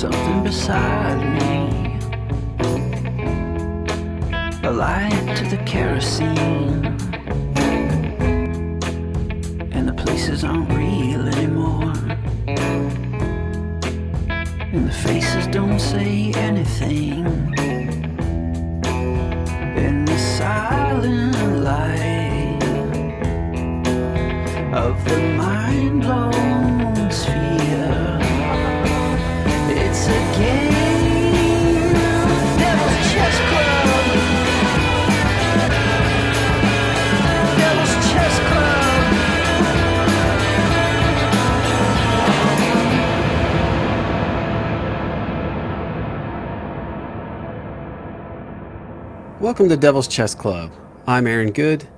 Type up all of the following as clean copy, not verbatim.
something beside me, a light to the kerosene, and the places aren't real anymore, and the faces don't say anything, in the silent light of the mind-blown sphere. It's a game, Devil's Chess Club. Devil's Chess Club. Welcome to Devil's Chess Club. I'm Aaron Good.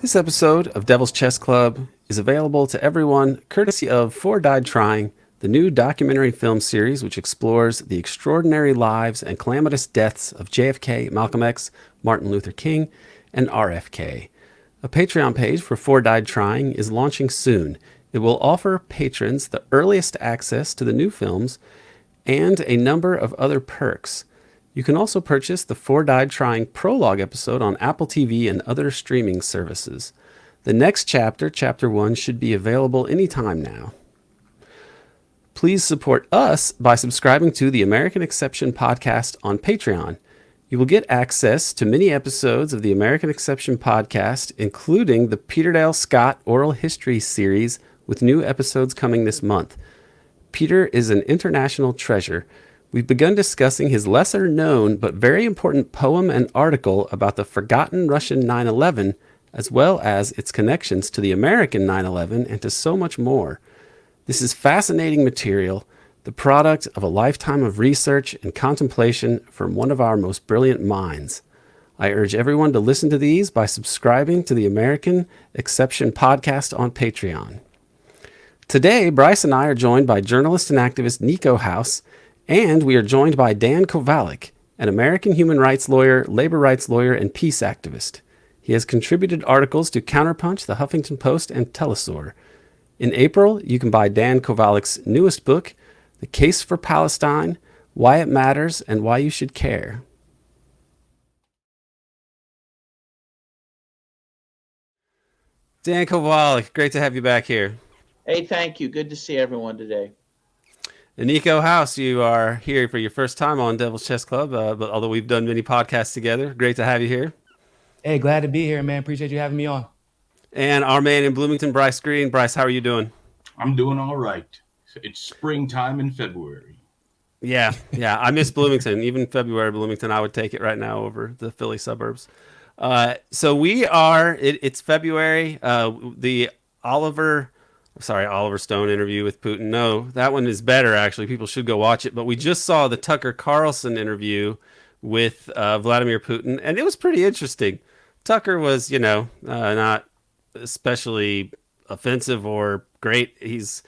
This episode of Devil's Chess Club is available to everyone courtesy of Four Died Trying, the new documentary film series which explores the extraordinary lives and calamitous deaths of JFK, Malcolm X, Martin Luther King, and RFK. A Patreon page for Four Died Trying is launching soon. It will offer patrons the earliest access to the new films and a number of other perks. You can also purchase the Four Died Trying prologue episode on Apple TV and other streaming services. The next chapter, Chapter 1, should be available anytime now. Please support us by subscribing to the American Exception podcast on Patreon. You will get access to many episodes of the American Exception podcast, including the Peter Dale Scott Oral History series, with new episodes coming this month. Peter is an international treasure. We've begun discussing his lesser-known but very important poem and article about the forgotten Russian 9/11, as well as its connections to the American 9/11 and to so much more. This is fascinating material, the product of a lifetime of research and contemplation from one of our most brilliant minds. I urge everyone to listen to these by subscribing to the American Exception podcast on Patreon. Today, Bryce and I are joined by journalist and activist Niko House, and we are joined by Dan Kovalik, an American human rights lawyer, labor rights lawyer, and peace activist. He has contributed articles to Counterpunch, The Huffington Post, and Telesur. In April, you can buy Dan Kovalik's newest book, The Case for Palestine, Why It Matters and Why You Should Care. Dan Kovalik, great to have you back here. Hey, thank you. Good to see everyone today. And Niko House, you are here for your first time on Devil's Chess Club, but although we've done many podcasts together, great to have you here. Hey, glad to be here, man. Appreciate you having me on. And our man in Bloomington, Bryce Green. Bryce, how are you doing? I'm doing all right. It's springtime in February. Yeah. I miss Bloomington. Even February Bloomington, I would take it right now over the Philly suburbs. So we are, it's February. The Oliver Stone interview with Putin. No, that one is better, actually. People should go watch it. But we just saw the Tucker Carlson interview with Vladimir Putin, and it was pretty interesting. Tucker was, not especially offensive or great. He's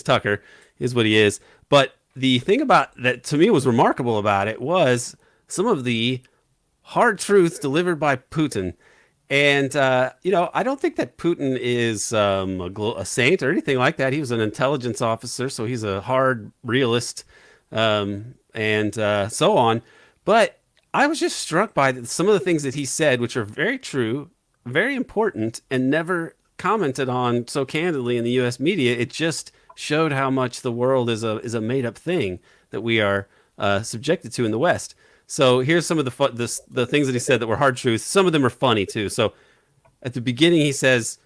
Tucker, is what he is. But the thing about that to me was remarkable about it was some of the hard truths delivered by Putin. And, I don't think that Putin is a saint or anything like that. He was an intelligence officer, so he's a hard realist and so on. But I was just struck by some of the things that he said, which are very true, very important, and never commented on so candidly in the U.S. media. It just showed how much the world is a made-up thing that we are subjected to in the West. So here's some of the things that he said that were hard truths. Some of them are funny, too. So at the beginning, he says,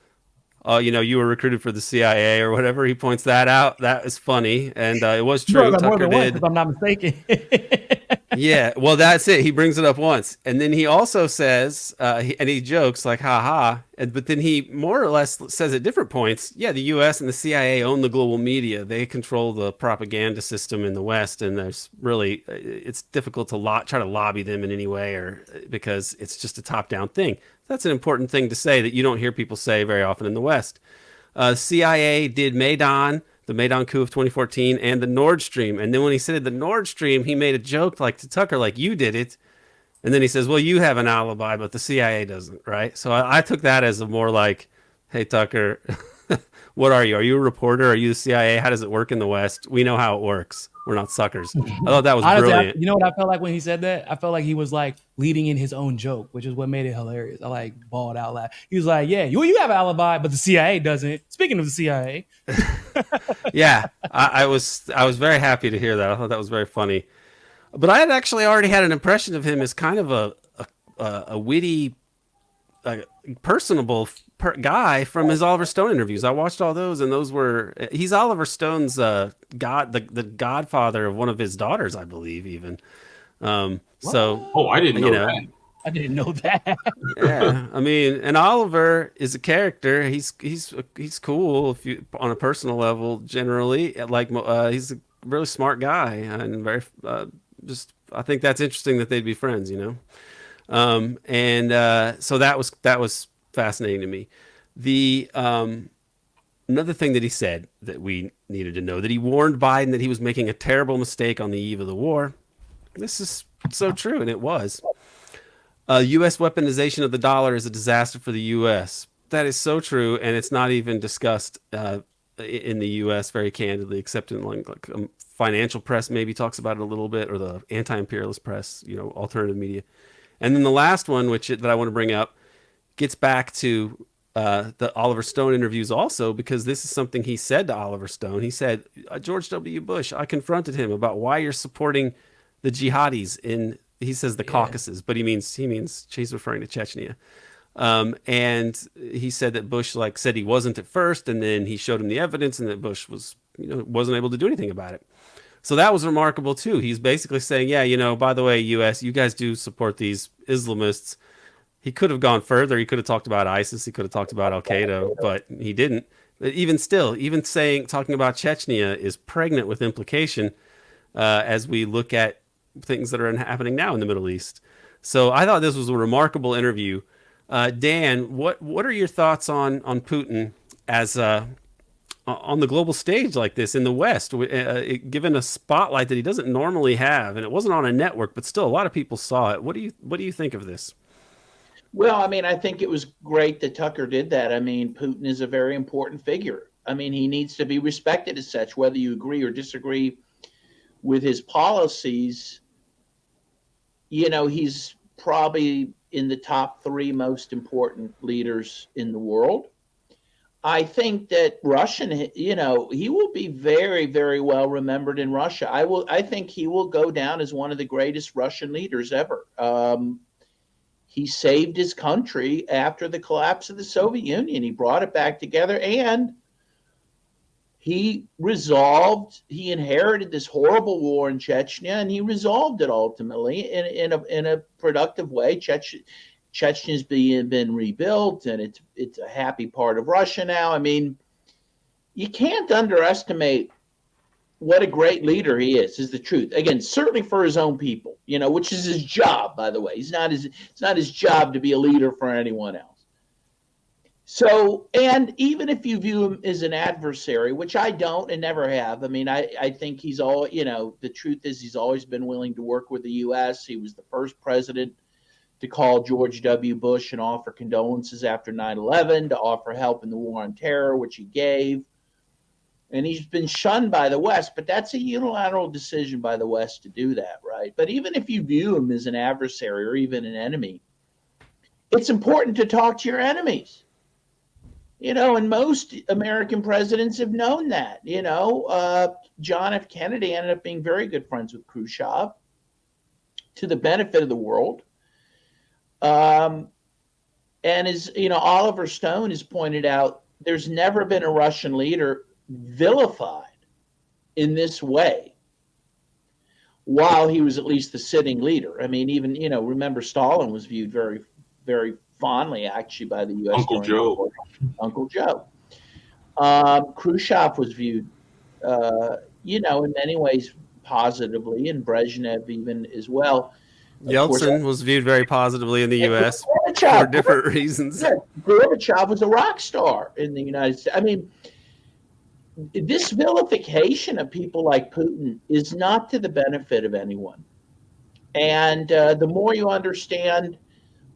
you were recruited for the CIA or whatever. He points that out. That is funny. And it was true. Tucker did. If I'm not mistaken. Yeah, well, that's it. He brings it up once. And then he also says, and he jokes like, ha ha. But then he more or less says at different points, yeah, the U.S. and the CIA own the global media. They control the propaganda system in the West. And there's really, it's difficult to try to lobby them in any way because it's just a top-down thing. That's an important thing to say that you don't hear people say very often in the West. CIA did the Maidan coup of 2014, and the Nord Stream. And then when he said the Nord Stream, he made a joke like to Tucker, like, you did it. And then he says, well, you have an alibi, but the CIA doesn't, right? So I took that as a more like, hey, Tucker, what are you? Are you a reporter? Are you the CIA? How does it work in the West? We know how it works. We're not suckers. I thought that was Honestly, brilliant. you know what I felt like when he said that? I felt like he was like leading in his own joke, which is what made it hilarious. I like bawled out loud. He was like, "Yeah, you have an alibi, but the CIA doesn't." Speaking of the CIA, Yeah, I was very happy to hear that. I thought that was very funny. But I had actually already had an impression of him as kind of a witty, personable guy from his Oliver Stone interviews. I watched all those, and he's Oliver Stone's the godfather of one of his daughters, I believe, even. So Oh, I didn't know that. I didn't know that. yeah, I mean, and Oliver is a character. He's cool if you on a personal level. Generally, like he's a really smart guy and very just. I think that's interesting that they'd be friends. So that was fascinating to me. The another thing that he said that we needed to know, that he warned Biden that he was making a terrible mistake on the eve of the war. This is so true, and it was. U.S. weaponization of the dollar is a disaster for the U.S. That is so true, and it's not even discussed in the U.S. very candidly, except in like financial press maybe talks about it a little bit, or the anti-imperialist press, alternative media. And then the last one, that I want to bring up, gets back to the Oliver Stone interviews also, because this is something he said to Oliver Stone. He said, George W. Bush, I confronted him about why you're supporting the jihadis in, he says, the Caucasus, but he means he's referring to Chechnya. And he said that Bush said he wasn't at first, and then he showed him the evidence, and that Bush wasn't able to do anything about it. So that was remarkable too. He's basically saying, yeah, by the way, U.S., you guys do support these Islamists. He could have gone further. He could have talked about ISIS. He could have talked about Al Qaeda, but he didn't. But even still, talking about Chechnya is pregnant with implication as we look at things that are happening now in the Middle East. So I thought this was a remarkable interview. Dan, what are your thoughts on Putin as on the global stage like this in the West, given a spotlight that he doesn't normally have, and it wasn't on a network, but still a lot of people saw it. What do you think of this? Well, I mean, I think it was great that Tucker did that. I mean, Putin is a very important figure. I mean, he needs to be respected as such, whether you agree or disagree with his policies. He's probably in the top 3 most important leaders in the world. I think that Russian, he will be very, very well remembered in Russia. I think he will go down as one of the greatest Russian leaders ever. He saved his country after the collapse of the Soviet Union. He brought it back together, and he inherited this horrible war in Chechnya, and he resolved it ultimately in a productive way. Chechnya's been rebuilt, and it's a happy part of Russia now. I mean, you can't underestimate what a great leader he is the truth. Again, certainly for his own people, which is his job, by the way. It's not his job to be a leader for anyone else. So, and even if you view him as an adversary, which I don't and never have, I mean, I think he's the truth is he's always been willing to work with the U.S. He was the first president to call George W. Bush and offer condolences after 9/11, to offer help in the war on terror, which he gave. And he's been shunned by the West, but that's a unilateral decision by the West to do that, right? But even if you view him as an adversary or even an enemy, it's important to talk to your enemies. And most American presidents have known that. John F. Kennedy ended up being very good friends with Khrushchev to the benefit of the world. And as Oliver Stone has pointed out, there's never been a Russian leader vilified in this way while he was at least the sitting leader. I mean, even, remember Stalin was viewed very, very fondly actually by the U.S. Uncle Joe. Uncle Joe. Khrushchev was viewed, in many ways positively, and Brezhnev even as well. Yeltsin was viewed very positively in the U.S. for different reasons. Yeah, Gorbachev was a rock star in the United States. I mean, this vilification of people like Putin is not to the benefit of anyone. And the more you understand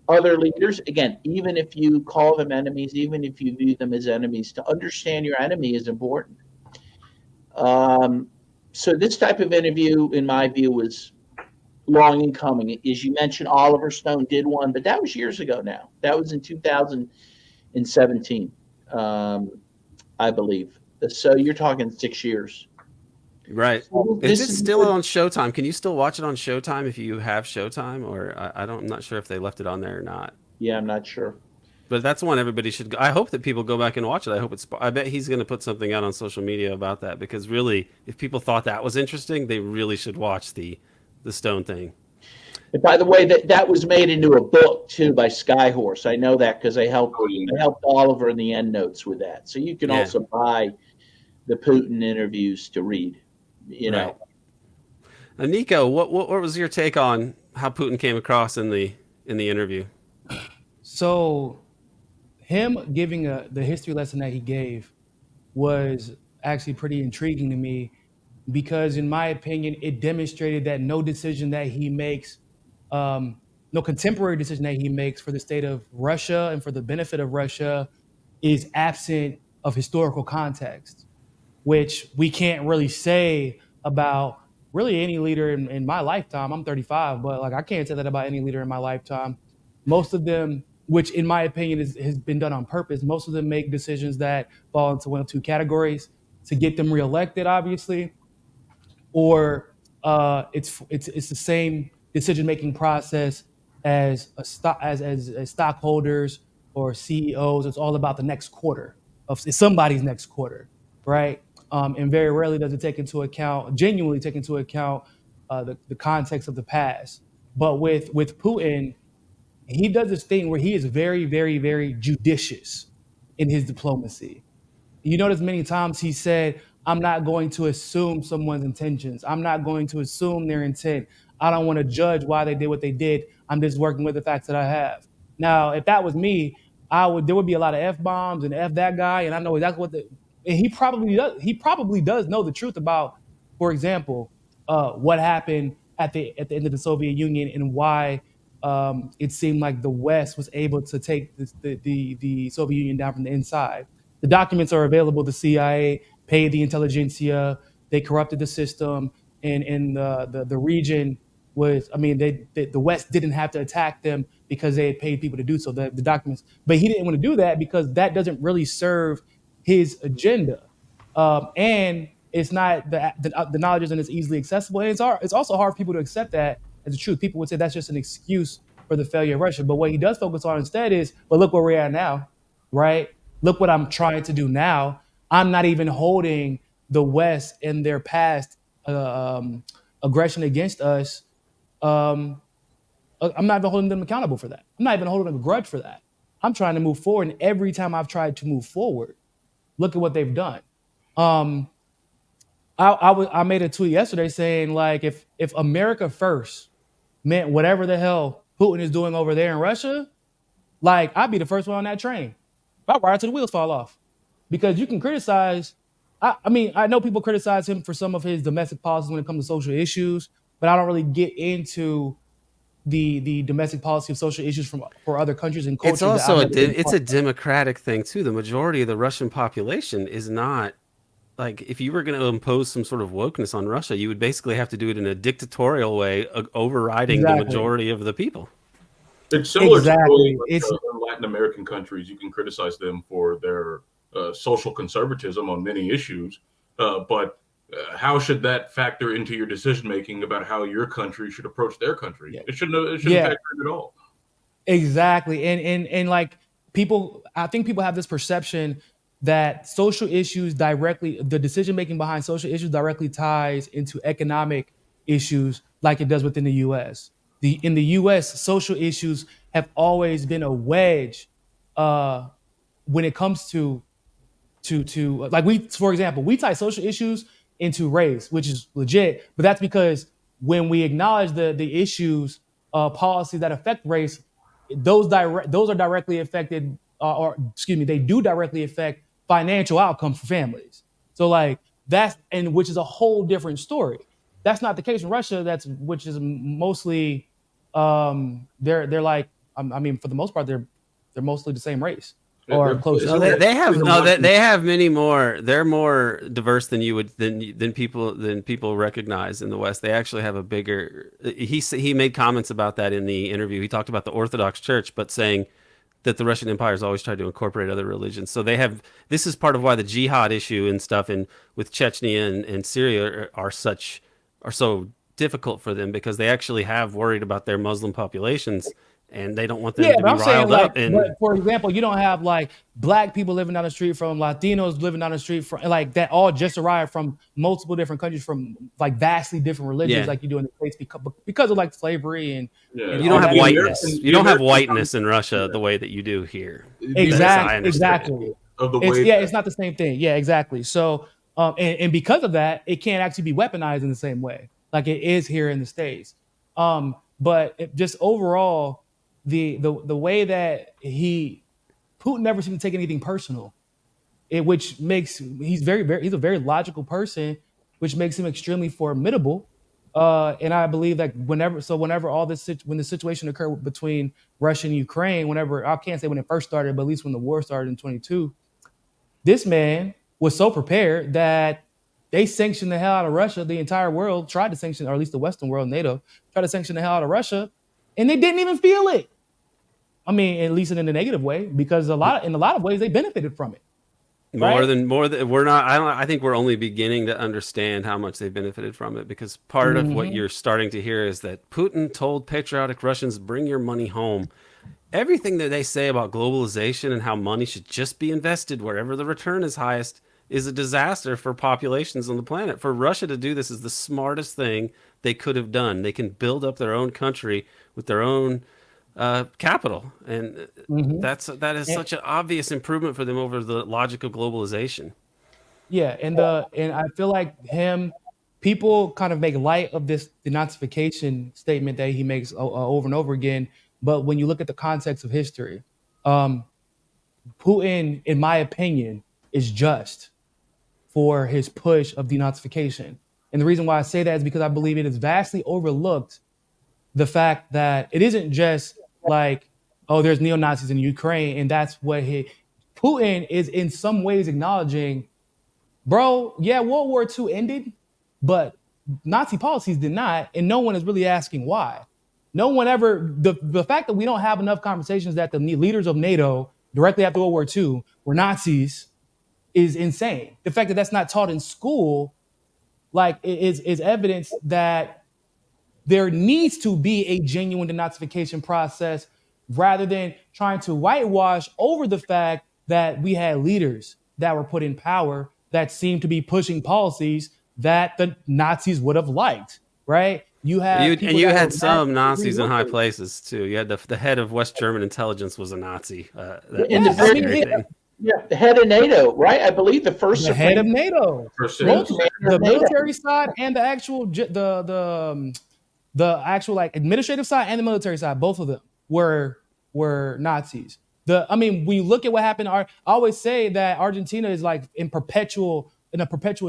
other leaders, again, even if you call them enemies, even if you view them as enemies, to understand your enemy is important. So this type of interview, in my view, was long in coming. As you mentioned, Oliver Stone did one, but that was years ago now. That was in 2017, I believe. So you're talking 6 years. Right. So Is this it is still on Showtime? Can you still watch it on Showtime if you have Showtime? Or I'm not sure if they left it on there or not. Yeah, I'm not sure. But that's one everybody should. I hope that people go back and watch it. I bet he's going to put something out on social media about that, because really, if people thought that was interesting, they really should watch the Stone thing. And by the way, that was made into a book too by Skyhorse. I know that because I helped Oliver in the end notes with that. So you can also buy the Putin interviews to read. You know. Right. Niko, what was your take on how Putin came across in the interview? So him giving the history lesson that he gave was actually pretty intriguing to me, because in my opinion, it demonstrated that no decision that he makes, no contemporary decision that he makes for the state of Russia and for the benefit of Russia is absent of historical context, which we can't really say about really any leader in my lifetime. I'm 35, but like I can't say that about any leader in my lifetime. Most of them, which in my opinion has been done on purpose, most of them make decisions that fall into one of two categories: to get them reelected, obviously, or it's the same decision making process as stockholders or CEOs. It's all about the next quarter of somebody's next quarter, right? And very rarely does it genuinely take into account the context of the past. But with Putin, he does this thing where he is very, very, very judicious in his diplomacy. You notice many times he said, I'm not going to assume someone's intentions. I'm not going to assume their intent. I don't want to judge why they did what they did. I'm just working with the facts that I have. Now, if that was me, there would be a lot of F-bombs and F that guy, and I know exactly and he probably does know the truth about, for example, what happened at the end of the Soviet Union and why it seemed like the West was able to take the Soviet Union down from the inside. The documents are available. The CIA paid the intelligentsia. They corrupted the system, and the region was. I mean, the West didn't have to attack them because they had paid people to do so. The documents, but he didn't want to do that because that doesn't really serve his agenda, and it's not the knowledge isn't as easily accessible, and it's also hard for people to accept that as the truth. People would say that's just an excuse for the failure of Russia. But what he does focus on instead is, but look where we're at now, right? Look what I'm trying to do now. I'm not even holding the West and their past aggression against us. I'm not even holding them accountable for that. I'm not even holding a grudge for that. I'm trying to move forward. And every time I've tried to move forward, look at what they've done. I made a tweet yesterday saying, like, if America first meant whatever the hell Putin is doing over there in Russia, like, I'd be the first one on that train. I'd ride till the wheels fall off. Because you can criticize, I mean, I know people criticize him for some of his domestic policies when it comes to social issues, but I don't really get into the domestic policy of social issues for other countries and cultures. It's also it's a democratic thing too. The majority of the Russian population is not, like, if you were going to impose some sort of wokeness on Russia, you would basically have to do it in a dictatorial way, overriding the majority of the people. It's similar to Latin American countries. You can criticize them for their social conservatism on many issues, but how should that factor into your decision making about how your country should approach their country? Yeah. It shouldn't factor in at all. Exactly, and like I think people have this perception that social issues the decision making behind social issues directly ties into economic issues, like it does within the U.S. In the U.S., social issues have always been a wedge when it comes to like for example, we tie social issues into race, which is legit, but that's because when we acknowledge the issues, policies that affect race, those are directly affected, they do directly affect financial outcomes for families. So like which is a whole different story. That's not the case in Russia. Which is mostly they're like, I mean, for the most part, they're mostly the same race. or close to it. They have many more. They're more diverse than you would than people recognize in the West. They actually have a bigger. He made comments about that in the interview. He talked about the Orthodox Church, but saying that the Russian Empire has always tried to incorporate other religions. So they have. This is part of why the jihad issue and stuff with Chechnya and Syria are so difficult for them, because they actually have worried about their Muslim populations. And they don't want them to be riled up. But for example, you don't have like black people living down the street from Latinos living down the street from like that, all just arrived from multiple different countries from like vastly different religions, like you do in the States because of like slavery and you don't have whiteness. You don't have whiteness in Russia the way that you do here. Exactly. It's not the same thing. Yeah, exactly. So and because of that, it can't actually be weaponized in the same way like it is here in the States. But just overall, the way that Putin never seemed to take anything personal, which makes he's a very logical person, which makes him extremely formidable. And I believe that when the situation occurred between Russia and Ukraine, I can't say when it first started, but at least when the war started in 22, this man was so prepared that they sanctioned the hell out of Russia. The entire world tried to sanction, or at least the Western world, NATO, tried to sanction the hell out of Russia. And they didn't even feel it. I mean, at least in a negative way, because in a lot of ways they benefited from it. More than we're not. I think we're only beginning to understand how much they benefited from it, because part of what you're starting to hear is that Putin told patriotic Russians, "Bring your money home." Everything that they say about globalization and how money should just be invested wherever the return is highest is a disaster for populations on the planet. For Russia to do this is the smartest thing they could have done. They can build up their own country with their own capital, and that is such an obvious improvement for them over the logic of globalization. Yeah, and I feel like people kind of make light of this denazification statement that he makes over and over again. But when you look at the context of history, Putin, in my opinion, is just for his push of denazification. And the reason why I say that is because I believe it is vastly overlooked the fact that it isn't just like, oh, there's neo-Nazis in Ukraine, and that's what Putin is in some ways acknowledging, bro, yeah, World War II ended, but Nazi policies did not, and no one is really asking why. No one ever, the fact that we don't have enough conversations that the leaders of NATO directly after World War II were Nazis is insane. The fact that that's not taught in school, like, is evidence that there needs to be a genuine denazification process rather than trying to whitewash over the fact that we had leaders that were put in power that seemed to be pushing policies that the Nazis would have liked, right? You had some Nazis in high places too. You had the head of West German intelligence was a Nazi. The head of NATO, right? I believe the head of NATO, the military side and the actual the actual like administrative side and the military side, both of them were Nazis. When you look at what happened, I always say that Argentina is like in a perpetual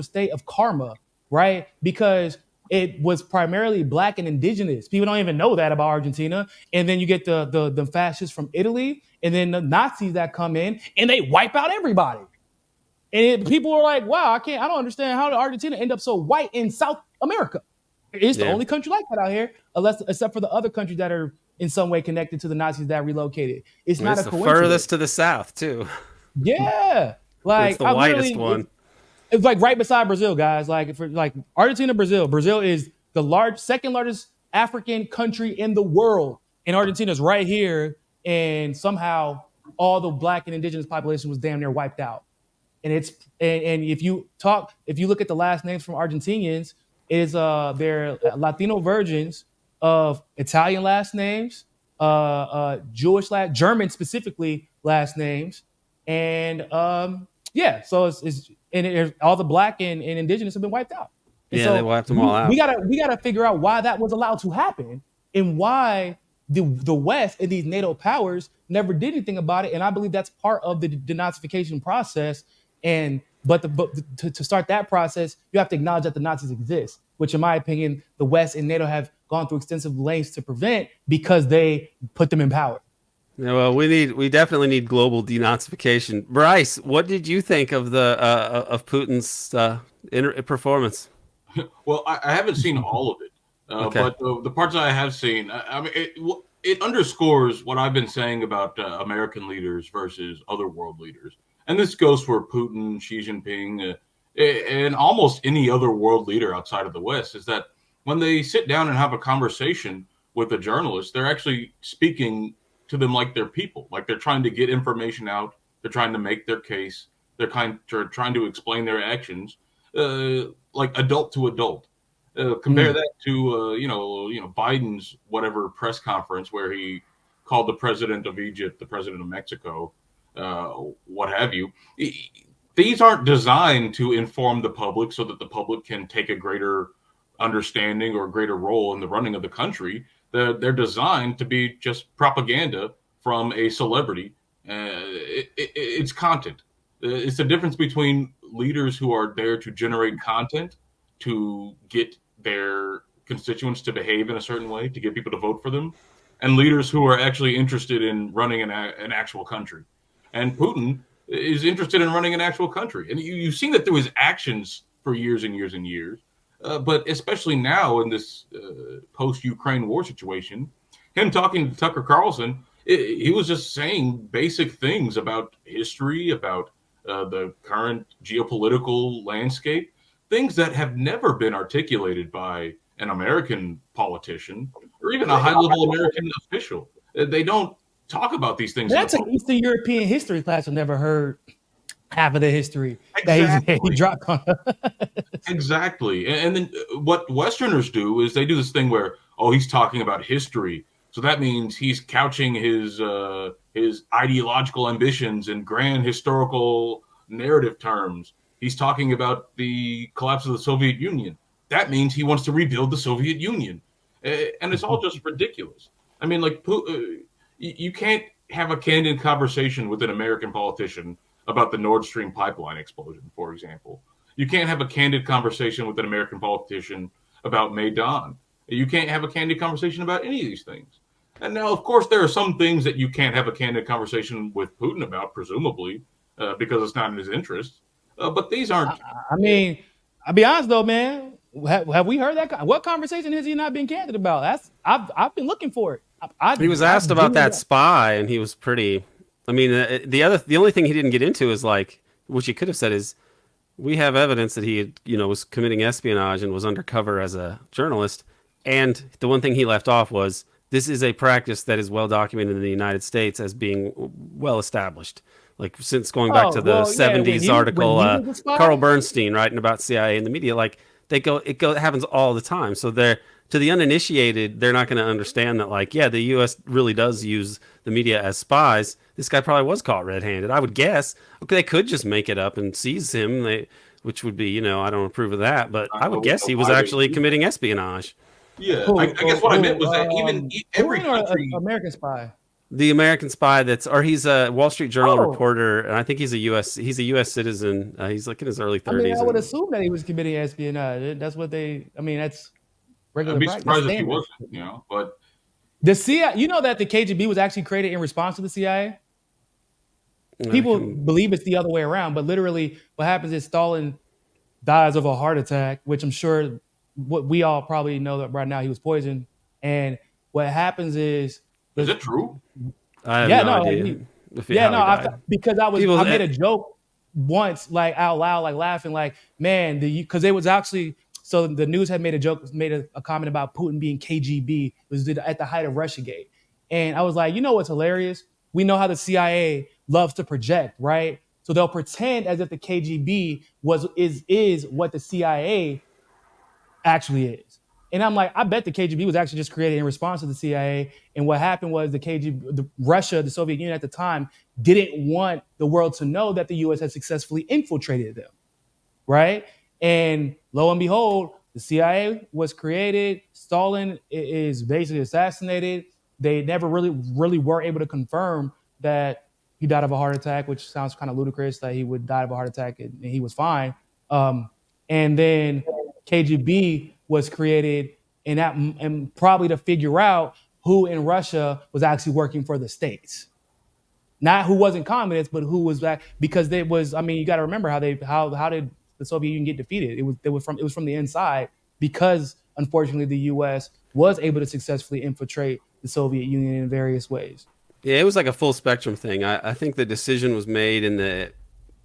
state of karma, right? Because it was primarily black and indigenous. People don't even know that about Argentina. And then you get the fascists from Italy, and then the Nazis that come in and they wipe out everybody. And people are like, wow, I don't understand how did Argentina end up so white in South America? It's the only country like that out here, except for the other countries that are in some way connected to the Nazis that relocated. It's not a coincidence. Furthest to the south too. Yeah, like it's the whitest one. It's like right beside Brazil, guys. Like Argentina, Brazil is the second largest African country in the world, and Argentina's right here. And somehow all the black and indigenous population was damn near wiped out. And if you look at the last names from Argentinians, they're Latino virgins of Italian last names, Jewish German specifically last names, and so all the black and indigenous have been wiped out. And so they wiped them all out. We gotta figure out why that was allowed to happen and why the West and these NATO powers never did anything about it. And I believe that's part of the denazification process. But to start that process, you have to acknowledge that the Nazis exist, which in my opinion, the West and NATO have gone through extensive lengths to prevent because they put them in power. Yeah, well, we definitely need global denazification. Bryce, what did you think of the of Putin's performance? Well, I haven't seen all of it, Okay. but the parts I have seen, I mean, it underscores what I've been saying about American leaders versus other world leaders, and this goes for Putin, Xi Jinping, and almost any other world leader outside of the West. Is that when they sit down and have a conversation with a journalist, they're actually speaking to them like they're people, like they're trying to get information out, they're trying to make their case, they're trying to explain their actions like adult to adult. Compare that to Biden's whatever press conference where he called the president of Egypt, the president of Mexico, what have you. These aren't designed to inform the public so that the public can take a greater understanding or a greater role in the running of the country. They're designed to be just propaganda from a celebrity. It's content. It's the difference between leaders who are there to generate content to get their constituents to behave in a certain way, to get people to vote for them, and leaders who are actually interested in running an actual country. And Putin is interested in running an actual country. And you've seen that through his actions for years and years and years. But especially now in this post-Ukraine war situation, him talking to Tucker Carlson, he was just saying basic things about history, about the current geopolitical landscape, things that have never been articulated by an American politician or even a high-level American official. They don't talk about these things. That's an Eastern European history class. I've never heard half of the history exactly. that he dropped on. Exactly. And then what Westerners do is they do this thing where, oh, he's talking about history. So that means he's couching his ideological ambitions in grand historical narrative terms. He's talking about the collapse of the Soviet Union. That means he wants to rebuild the Soviet Union. And it's all just ridiculous. I mean, like, you can't have a candid conversation with an American politician about the Nord Stream pipeline explosion, for example. You can't have a candid conversation with an American politician about Maidan. You can't have a candid conversation about any of these things. And now, of course, there are some things that you can't have a candid conversation with Putin about, presumably, because it's not in his interest. But these aren't. I mean, I'll be honest though, man. Have we heard that? What conversation has he not been candid about? I've been looking for it. He was asked about that spy, and he was pretty. I mean, the only thing he didn't get into is like, which he could have said is, we have evidence that he, was committing espionage and was undercover as a journalist. And the one thing he left off was, this is a practice that is well documented in the United States as being well established. Like since going back to the 70s article, Carl Bernstein writing about CIA and the media, like it happens all the time. So to the uninitiated, they're not going to understand that, like, yeah, the U.S. really does use the media as spies. This guy probably was caught red-handed, I would guess. Okay, they could just make it up and seize him, which would be, I don't approve of that, but I would guess he was actually committing espionage. Yeah, I guess what I meant was that even every country, American spy, the American spy he's a Wall Street Journal reporter, and I think he's a U.S. citizen. He's like in his early 30s. I mean, I would assume that he was committing espionage. That's what that's regular. I'd be practice. surprised if he wasn't, but the CIA. That the KGB was actually created in response to the CIA. People believe it's the other way around, but literally, what happens is Stalin dies of a heart attack, which I'm sure what we all probably know that right now he was poisoned. And what happens is it true? I have no idea. Because I made a joke once, like out loud, like laughing, like, man, because it was actually, so the news had made a comment about Putin being KGB. It was at the height of Russiagate. And I was like, what's hilarious? We know how the CIA loves to project, right? So they'll pretend as if the KGB is what the CIA actually is. And I'm like, I bet the KGB was actually just created in response to the CIA. And what happened was the KGB, Russia, the Soviet Union at the time, didn't want the world to know that the U.S. had successfully infiltrated them, right? And lo and behold, the CIA was created. Stalin is basically assassinated. They never really were able to confirm that he died of a heart attack, which sounds kind of ludicrous that he would die of a heart attack and he was fine. And then KGB was created and probably to figure out who in Russia was actually working for the states. Not who wasn't communist, but who was back, because they was. I mean, you got to remember how did the Soviet Union get defeated? It was from the inside, because unfortunately the U.S. was able to successfully infiltrate the Soviet Union in various ways. Yeah, it was like a full spectrum thing. I think the decision was made in the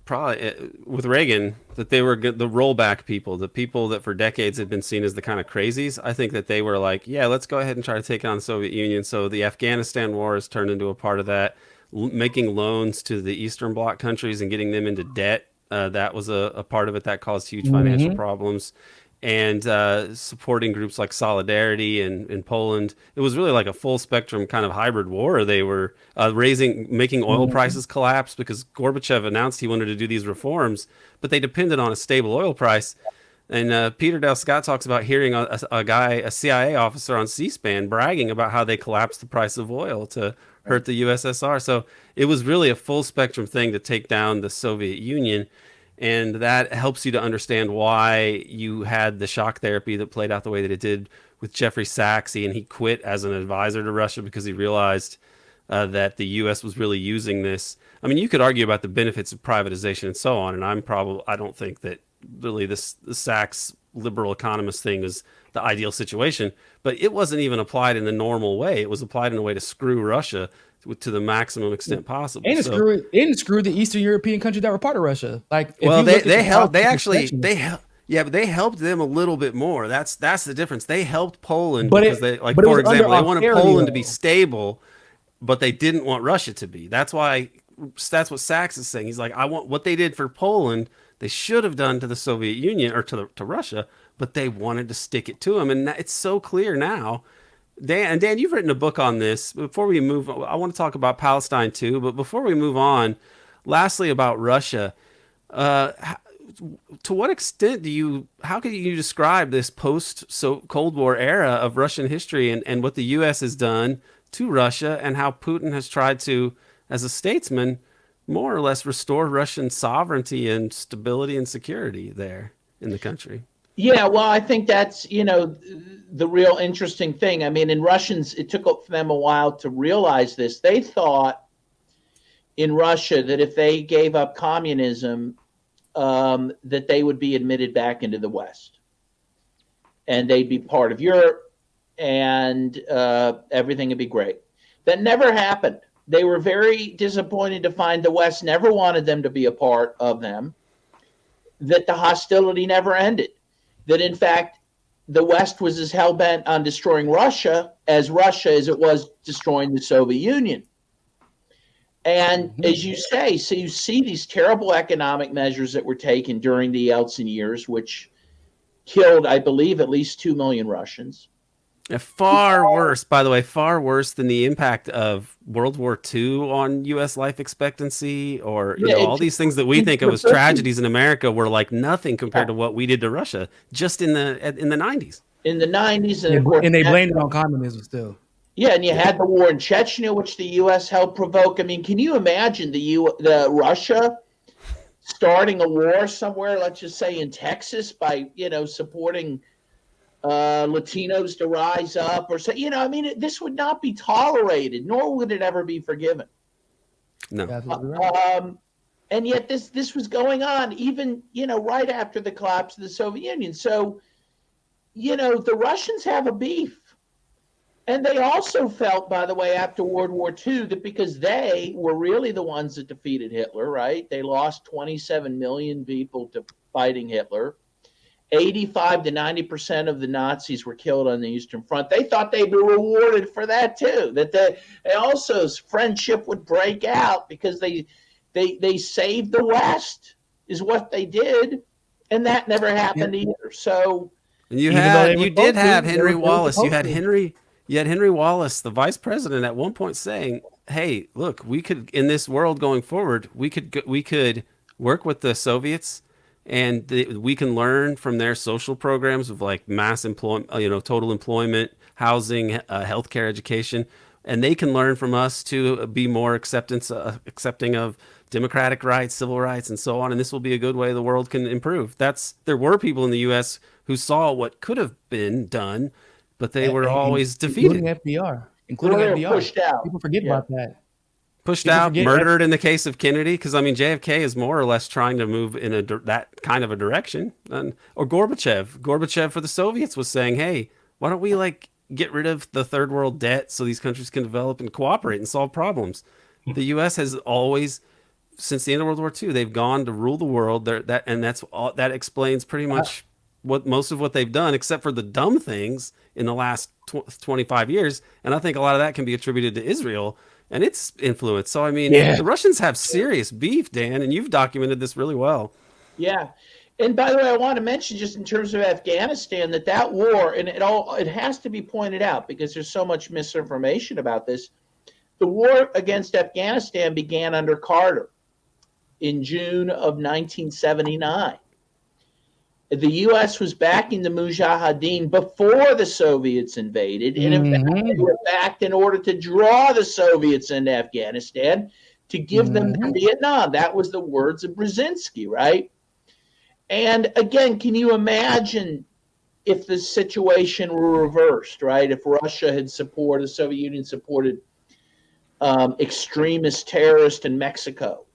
probably with Reagan that they were the rollback people, the people that for decades had been seen as the kind of crazies. I think that they were like, yeah, let's go ahead and try to take on the Soviet Union. So the Afghanistan war has turned into a part of that, making loans to the Eastern Bloc countries and getting them into debt. That was a part of it that caused huge financial problems. And supporting groups like Solidarity in Poland. It was really like a full spectrum kind of hybrid war. They were making oil prices collapse because Gorbachev announced he wanted to do these reforms, but they depended on a stable oil price. And Peter Dale Scott talks about hearing a CIA officer on C-SPAN bragging about how they collapsed the price of oil to hurt the USSR. So it was really a full spectrum thing to take down the Soviet Union. And that helps you to understand why you had the shock therapy that played out the way that it did with Jeffrey Sachs. And he quit as an advisor to Russia because he realized that the U.S. was really using this. I mean, you could argue about the benefits of privatization and so on. And I don't think that really the Sachs liberal economist thing is the ideal situation. But it wasn't even applied in the normal way. It was applied in a way to screw Russia to the maximum extent possible. And it screwed the Eastern European countries that were part of Russia. Like, well, they helped them a little bit more. That's the difference. They helped Poland because for example, they wanted Poland to be stable, but they didn't want Russia to be. That's what Sachs is saying. He's like, I want what they did for Poland, they should have done to the Soviet Union or to Russia, but they wanted to stick it to them. And it's so clear now. Dan, you've written a book on this. Before we move, I want to talk about Palestine too. But before we move on, lastly about Russia, to what extent how can you describe this post-Cold War era of Russian history and what the U.S. has done to Russia and how Putin has tried to, as a statesman, more or less restore Russian sovereignty and stability and security there in the country? Yeah, well, I think that's, the real interesting thing. I mean, in Russians, it took them a while to realize this. They thought in Russia that if they gave up communism, that they would be admitted back into the West. And they'd be part of Europe and everything would be great. That never happened. They were very disappointed to find the West never wanted them to be a part of them, that the hostility never ended. That in fact, the West was as hell-bent on destroying Russia as it was destroying the Soviet Union. And as you say, so you see these terrible economic measures that were taken during the Yeltsin years, which killed, I believe, at least 2 million Russians. Far worse, by the way, far worse than the impact of World War II on U.S. life expectancy, or all these things that we think of as tragedies in America were like nothing compared to what we did to Russia just in the 90s. In the 90s, and they blamed it on communism still. Yeah, and you had the war in Chechnya, which the U.S. helped provoke. I mean, can you imagine the Russia starting a war somewhere, let's just say in Texas, by supporting Latinos to rise up, or this would not be tolerated, nor would it ever be forgiven. No. And yet this was going on even, right after the collapse of the Soviet Union. So, the Russians have a beef. And they also felt, by the way, after World War II, that because they were really the ones that defeated Hitler, right? They lost 27 million people to fighting Hitler. 85 to 90% of the Nazis were killed on the Eastern Front. They thought they'd be rewarded for that too. That they also friendship would break out because they saved the West is what they did, and that never happened either. So and you did have Henry Wallace. You had Henry Wallace, the vice president, at one point saying, "Hey, look, we could in this world going forward, we could work with the Soviets." And we can learn from their social programs of like mass employment, total employment, housing, healthcare, education, and they can learn from us to be more accepting of democratic rights, civil rights, and so on. And this will be a good way the world can improve. There were people in the U.S. who saw what could have been done, but they were always defeated. Including FDR. including FDR. Pushed out. People forget about that. Pushed out, murdered in the case of Kennedy, because I mean JFK is more or less trying to move in that kind of a direction, or Gorbachev for the Soviets was saying, hey, why don't we like get rid of the third world debt so these countries can develop and cooperate and solve problems. The U.S. has always, since the end of World War II, they've gone to rule the world. That explains pretty much most of what they've done, except for the dumb things in the last 25 years. And I think a lot of that can be attributed to Israel and its influence. So, I mean, the Russians have serious beef, Dan, and you've documented this really well. Yeah. And by the way, I want to mention just in terms of Afghanistan that war, and it has to be pointed out because there's so much misinformation about this. The war against Afghanistan began under Carter in June of 1979. The U.S. was backing the Mujahideen before the Soviets invaded, and in fact, they were backed in order to draw the Soviets into Afghanistan to give them Vietnam. That was the words of Brzezinski, right? And again, can you imagine if the situation were reversed, right? If Russia had supported, the Soviet Union supported extremist terrorists in Mexico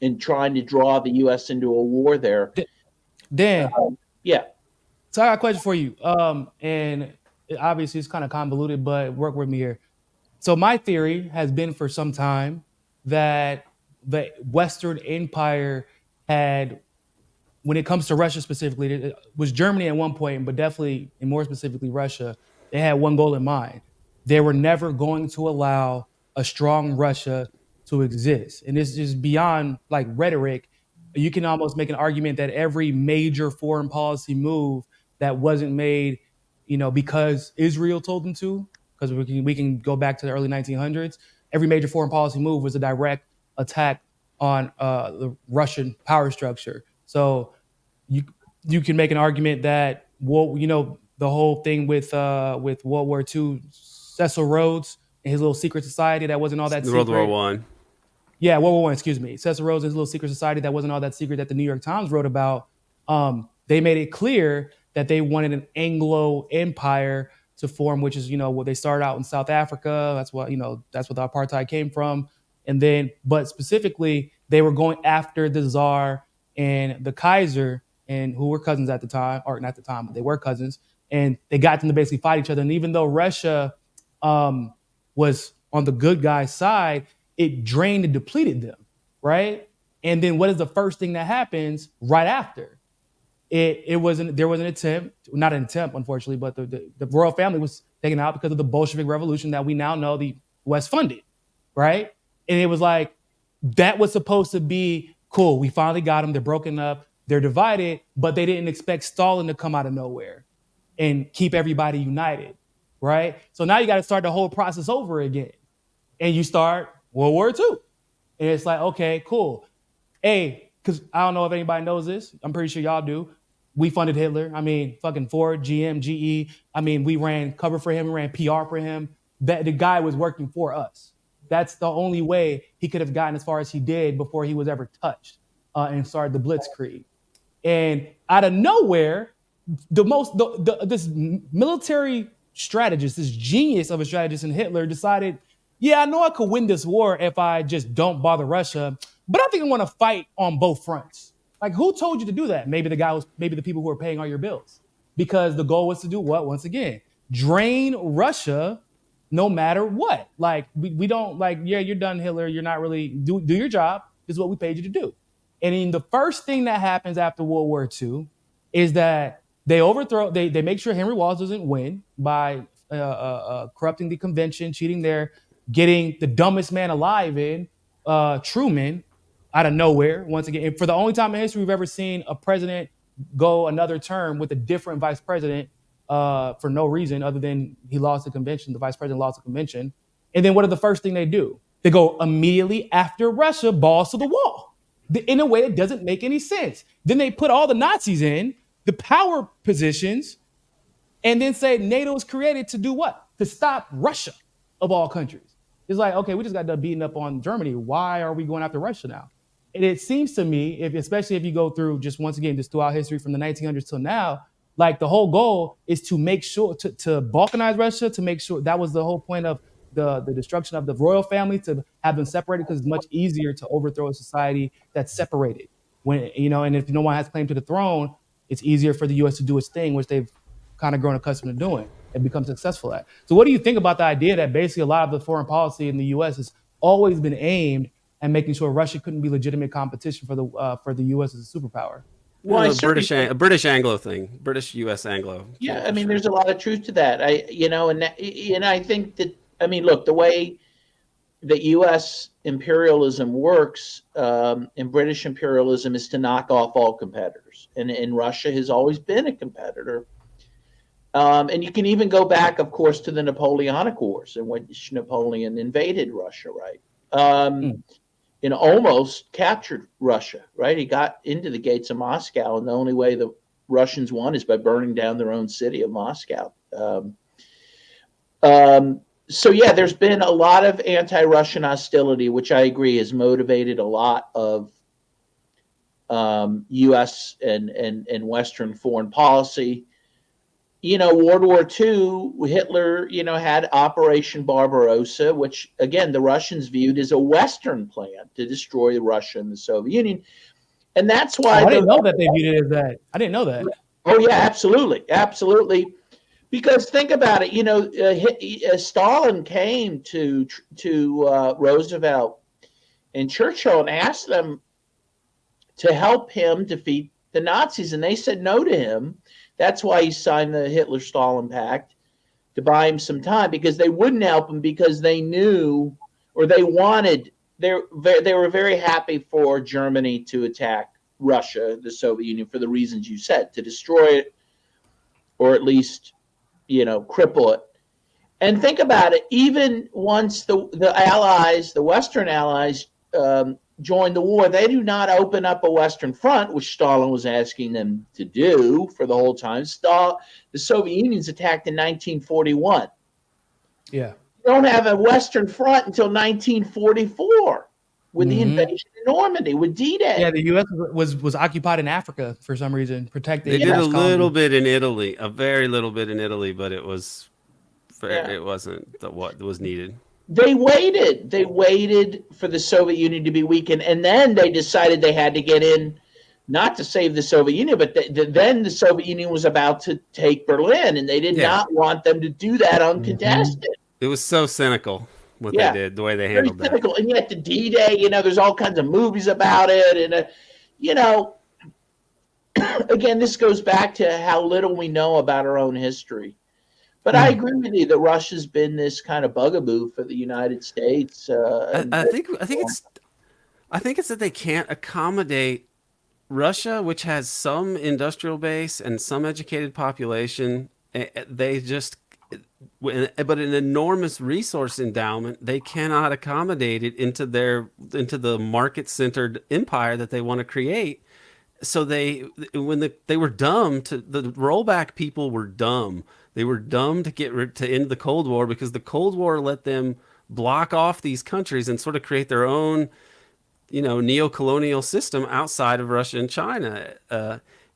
in trying to draw the U.S. into a war there. Dan, yeah. So I got a question for you. And obviously it's kind of convoluted, but work with me here. So my theory has been for some time that the Western Empire had, when it comes to Russia specifically, it was Germany at one point, but definitely, and more specifically Russia, they had one goal in mind. They were never going to allow a strong Russia to exist. And this is beyond like rhetoric. You can almost make an argument that every major foreign policy move that wasn't made, because Israel told them to, because we can go back to the early 1900s, every major foreign policy move was a direct attack on the Russian power structure. So you can make an argument that, the whole thing with World War II, Cecil Rhodes and his little secret society that wasn't all that secret. World War I. Yeah, World War I, excuse me. Cecil Rhodes and his little secret society that wasn't all that secret that the New York Times wrote about. They made it clear that they wanted an Anglo empire to form, which is, what they started out in South Africa. That's what the apartheid came from. And then, but specifically, they were going after the Tsar and the Kaiser, and who were cousins at the time, or not at the time, but they were cousins. And they got them to basically fight each other. And even though Russia was on the good guy's side, it drained and depleted them, right? And then what is the first thing that happens right after? There was an attempt, not an attempt, unfortunately, but the royal family was taken out because of the Bolshevik Revolution that we now know the West funded, right? And it was like, that was supposed to be cool. We finally got them. They're broken up. They're divided, but they didn't expect Stalin to come out of nowhere and keep everybody united, right? So now you got to start the whole process over again. And you start World War II. And it's like, okay, cool. Hey, because I don't know if anybody knows this. I'm pretty sure y'all do. We funded Hitler. I mean, fucking Ford, GM, GE. I mean, we ran cover for him. We ran PR for him. That the guy was working for us. That's the only way he could have gotten as far as he did before he was ever touched and started the Blitzkrieg. And out of nowhere, this military strategist, this genius of a strategist in Hitler decided, yeah, I know I could win this war if I just don't bother Russia, but I think I want to fight on both fronts. Like, who told you to do that? Maybe the people who are paying all your bills. Because the goal was to do what? Once again, drain Russia no matter what. Like, we don't, like, yeah, you're done, Hitler. You're not really, do your job. This is what we paid you to do. And then the first thing that happens after World War II is that they make sure Henry Wallace doesn't win by corrupting the convention, cheating there, getting the dumbest man alive in, Truman, out of nowhere, once again. And for the only time in history we've ever seen a president go another term with a different vice president for no reason other than he lost the convention, the vice president lost the convention. And then what are the first thing they do? They go immediately after Russia, balls to the wall, in a way that doesn't make any sense. Then they put all the Nazis in the power positions and then say NATO was created to do what? To stop Russia, of all countries. It's like, okay, we just got done beating up on Germany. Why are we going after Russia now? And it seems to me, especially if you go through just once again, just throughout history from the 1900s till now, Like the whole goal is to make sure to balkanize Russia, to make sure that was the whole point of the destruction of the royal family, to have them separated, because it's much easier to overthrow a society that's separated. When and if no one has claim to the throne, it's easier for the U.S. to do its thing, which they've kind of grown accustomed to doing and become successful at. So what do you think about the idea that basically a lot of the foreign policy in the U.S. has always been aimed at making sure Russia couldn't be legitimate competition for the U.S. as a superpower? Well, a British Anglo thing, British U.S. Anglo. Yeah, I mean, there's a lot of truth to that. And I think that, I mean, look, the way that U.S. imperialism works and British imperialism is to knock off all competitors, and Russia has always been a competitor. And you can even go back, of course, to the Napoleonic Wars, in which Napoleon invaded Russia, right? And almost captured Russia, right? He got into the gates of Moscow, and the only way the Russians won is by burning down their own city of Moscow. So yeah, there's been a lot of anti-Russian hostility, which I agree has motivated a lot of U.S. and Western foreign policy. World War II, Hitler, had Operation Barbarossa, which, again, the Russians viewed as a Western plan to destroy Russia and the Soviet Union. And that's why... I didn't know that they viewed it as that. I didn't know that. Oh, yeah, absolutely. Absolutely. Because think about it, Stalin came to Roosevelt and Churchill and asked them to help him defeat the Nazis, and they said no to him. That's why he signed the Hitler-Stalin Pact, to buy him some time, because they wouldn't help him, because they knew, or they wanted, they were very happy for Germany to attack Russia, the Soviet Union, for the reasons you said, to destroy it, or at least, cripple it. And think about it, even once the Allies, the Western Allies, joined the war, they do not open up a Western front, which Stalin was asking them to do for the whole time. The Soviet Union's attacked in 1941. Yeah. You don't have a Western front until 1944 with the invasion of Normandy, with D-Day. Yeah, the U.S. was occupied in Africa for some reason, protected. They did a little bit in Italy, a very little bit in Italy, but it wasn't what was needed. They waited for the Soviet Union to be weakened, and then they decided they had to get in, not to save the Soviet Union, but then the Soviet Union was about to take Berlin, and they did not want them to do that uncontested. It was so cynical what they did, the way they handled that. Cynical. And yet the D-Day, there's all kinds of movies about it, and again, this goes back to how little we know about our own history. But I agree with you that Russia's been this kind of bugaboo for the United States. I think it's that they can't accommodate Russia, which has some industrial base and some educated population. They just, but an enormous resource endowment. They cannot accommodate it into the market-centered empire that they want to create. So they were dumb the rollback people were dumb. They were dumb to end the Cold War, because the Cold War let them block off these countries and sort of create their own, neo-colonial system outside of Russia and China.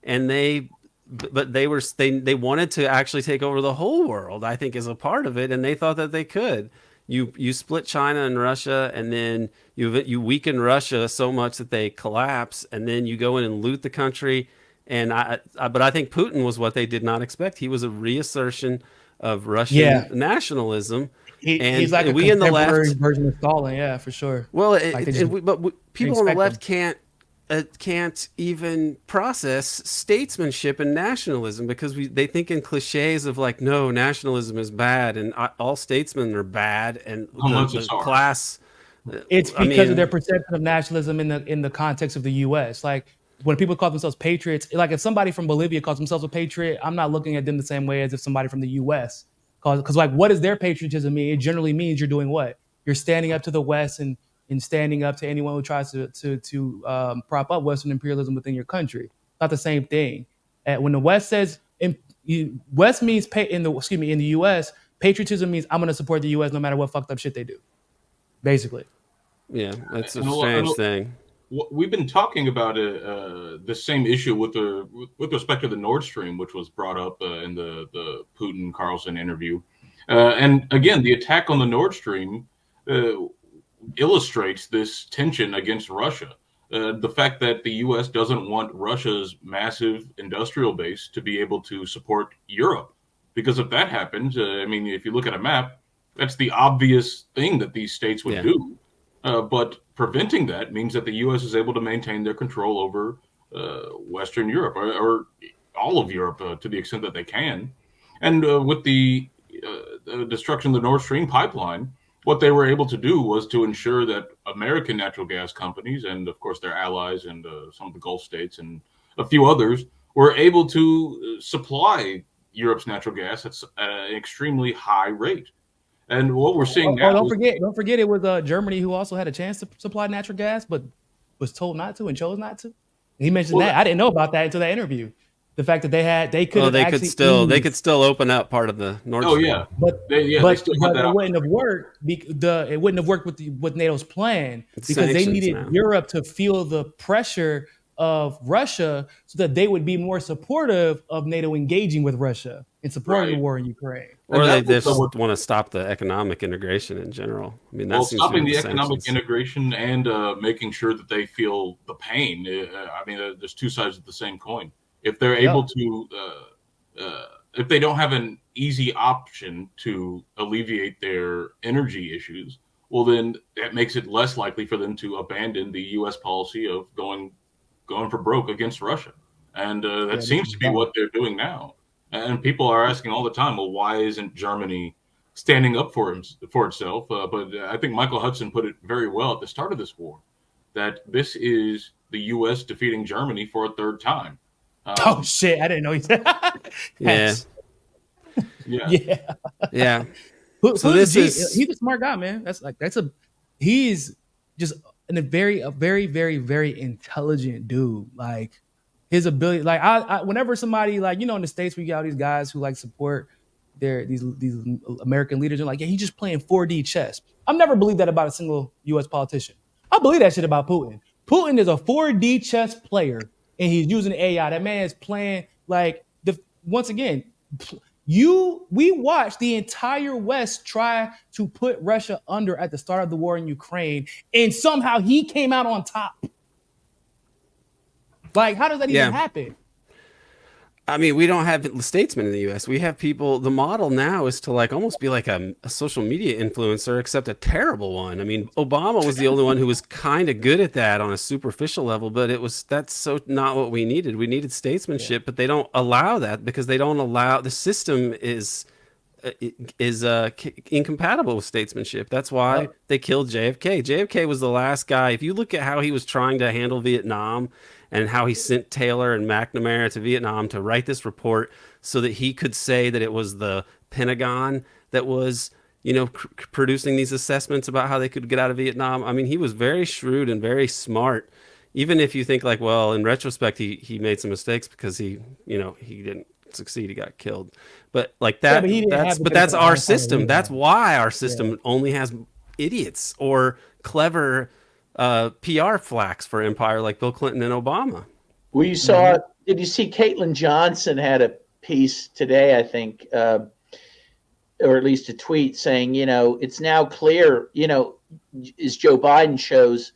And they wanted to actually take over the whole world, I think, as a part of it, and they thought that they could. You split China and Russia, and then you weaken Russia so much that they collapse, and then you go in and loot the country. But I think Putin was what they did not expect. He was a reassertion of Russian nationalism. He's like we in the left version of Stalin, yeah, for sure. Well, people on the left can't even process statesmanship and nationalism, because they think in cliches of like, no, nationalism is bad and all statesmen are bad, and the class. It's because of their perception of nationalism in the context of the U.S. Like, when people call themselves patriots, like if somebody from Bolivia calls themselves a patriot, I'm not looking at them the same way as if somebody from the U.S. Because like, what does their patriotism mean? It generally means you're doing what? You're standing up to the West and standing up to anyone who tries to prop up Western imperialism within your country. Not the same thing. When the West says West means in the U.S., patriotism means I'm going to support the U.S. no matter what fucked up shit they do. Basically. Yeah, that's a strange thing. we've been talking about the same issue with respect to the Nord Stream, which was brought up in the Putin Carlson interview, and again, the attack on the Nord Stream illustrates this tension against Russia. The fact that the U.S. doesn't want Russia's massive industrial base to be able to support Europe, because if that happens, I mean, if you look at a map, that's the obvious thing that these states would do. But preventing that means that the U.S. is able to maintain their control over Western Europe or all of Europe to the extent that they can. And with the destruction of the Nord Stream pipeline, what they were able to do was to ensure that American natural gas companies and, of course, their allies and some of the Gulf states and a few others were able to supply Europe's natural gas at an extremely high rate. And what we're seeing now. Don't forget, it was Germany who also had a chance to supply natural gas, but was told not to and chose not to. He mentioned that. I didn't know about that until that interview. The fact that they could still open up part of the Nord Stream. Oh yeah, but it wouldn't have worked. It wouldn't have worked with NATO's plan because they needed Europe to feel the pressure of Russia so that they would be more supportive of NATO engaging with Russia and supporting the war in Ukraine. Or they just want to stop the economic integration in general. I mean, stopping the economic integration and making sure that they feel the pain. I mean, there's two sides of the same coin. If they're able to, if they don't have an easy option to alleviate their energy issues, well, then that makes it less likely for them to abandon the U.S. policy of going for broke against Russia. And that seems to be what they're doing now. And people are asking all the time, well, why isn't Germany standing up for itself? But I think Michael Hudson put it very well at the start of this war, that this is the U.S. defeating Germany for a third time. Oh shit! I didn't know he said. Yeah. So he's a smart guy, man. He's just a very, very, very intelligent dude. Like his ability, like I whenever somebody like in the States we got all these guys who like support these American leaders and like he's just playing 4D chess. I've never believed that about a single U.S. politician. I believe that shit about Putin. Putin is a 4D chess player. And he's using AI. That man is playing like once again, we watched the entire West try to put Russia under at the start of the war in Ukraine, and somehow he came out on top. Like, how does that even happen? I mean, we don't have statesmen in the U.S. We have people. The model now is to like almost be like a social media influencer, except a terrible one. I mean, Obama was the only one who was kind of good at that on a superficial level, but that's so not what we needed. We needed statesmanship, but they don't allow that because they don't allow the system is incompatible with statesmanship. That's why they killed JFK. JFK was the last guy. If you look at how he was trying to handle Vietnam and how he sent Taylor and McNamara to Vietnam to write this report so that he could say that it was the Pentagon that was, producing these assessments about how they could get out of Vietnam. I mean, he was very shrewd and very smart. Even if you think like, well, in retrospect, he made some mistakes because he didn't succeed. He got killed. But like that, that's our system. That's why our system only has idiots or clever PR flacks for empire like Bill Clinton and Obama. Well, you saw, did you see Caitlyn Johnson had a piece today, I think, or at least a tweet saying, it's now clear, as Joe Biden shows,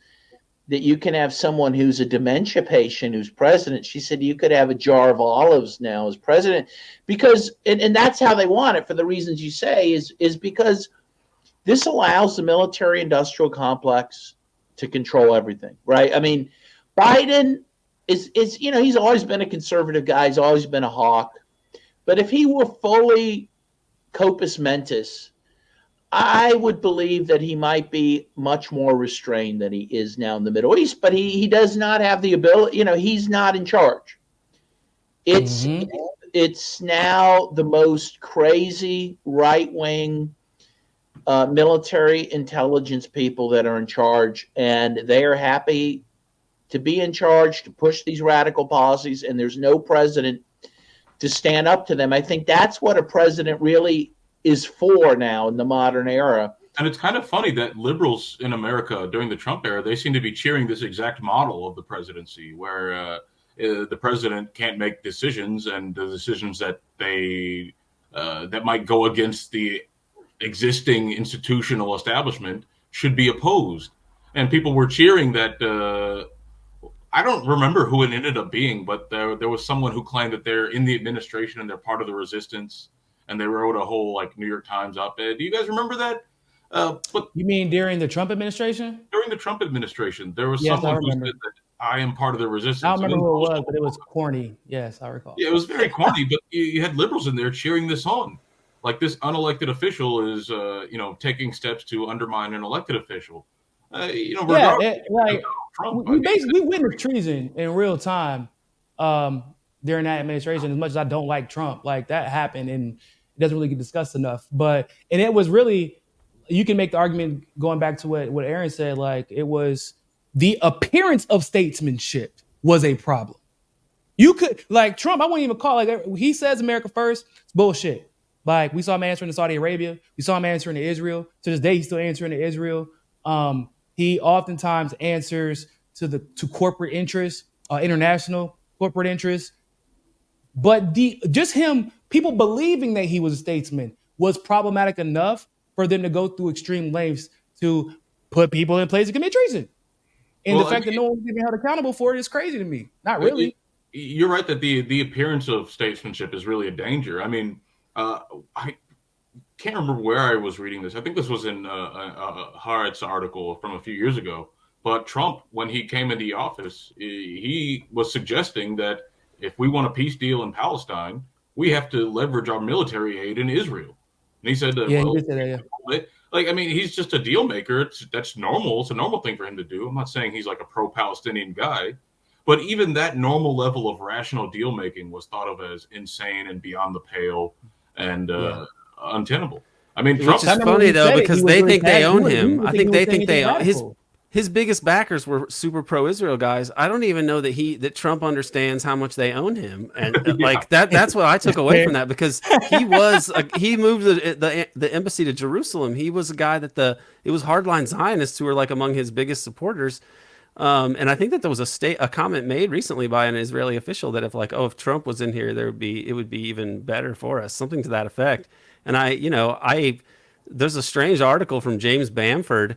that you can have someone who's a dementia patient who's president. She said you could have a jar of olives now as president because, and that's how they want it for the reasons you say, is because this allows the military industrial complex to control everything, right? I mean, Biden is he's always been a conservative guy. He's always been a hawk. But if he were fully corpus mentis, I would believe that he might be much more restrained than he is now in the Middle East. But he does not have the ability. He's not in charge. It's now the most crazy right-wing military intelligence people that are in charge, and they are happy to be in charge, to push these radical policies, and there's no president to stand up to them. I think that's what a president really is for now in the modern era, And it's kind of funny that liberals in America during the Trump era, they seem to be cheering this exact model of the presidency, where the president can't make decisions, and the decisions that that might go against the existing institutional establishment should be opposed. And people were cheering that. I don't remember who it ended up being, but there was someone who claimed that they're in the administration and they're part of the resistance, and they wrote a whole New York Times op-ed. Do you guys remember that? But you mean during the Trump administration? During the Trump administration, there was someone who said that I am part of the resistance. I don't remember who it was, but it was corny. Yes, I recall. Yeah, it was very corny, but you had liberals in there cheering this on. Like, this unelected official is, taking steps to undermine an elected official. Trump, we witnessed treason in real time during that administration. As much as I don't like Trump, like, that happened, and it doesn't really get discussed enough. And it was really, you can make the argument going back to what Aaron said, like, it was the appearance of statesmanship was a problem. You could, like, Trump, I wouldn't even call it, he says America first, it's bullshit. Like, we saw him answering to Saudi Arabia, we saw him answering to Israel. To this day, he's still answering to Israel. He oftentimes answers to corporate interests, international corporate interests. But just him, people believing that he was a statesman was problematic enough for them to go through extreme lengths to put people in place to commit treason. And the fact that no one's being held accountable for it is crazy to me. Not really. You're right that the appearance of statesmanship is really a danger. I mean, I can't remember where I was reading this. I think this was in a Haaretz article from a few years ago. But Trump, when he came into office, he was suggesting that if we want a peace deal in Palestine, we have to leverage our military aid in Israel. And he said, he did say that, like, I mean, he's just a deal maker. That's normal. It's a normal thing for him to do. I'm not saying he's like a pro-Palestinian guy, but even that normal level of rational deal making was thought of as insane and beyond the pale and untenable. I mean, Which is funny though, because they think they own him. I think they think they own his biggest backers were super pro-Israel guys. I don't even know that Trump understands how much they own him, and like that's what I took away from that, because he moved the embassy to Jerusalem. He was a guy that it was hardline Zionists who were like among his biggest supporters. And I think that there was a comment made recently by an Israeli official that if Trump was in here, it would be even better for us, something to that effect. And there's a strange article from James Bamford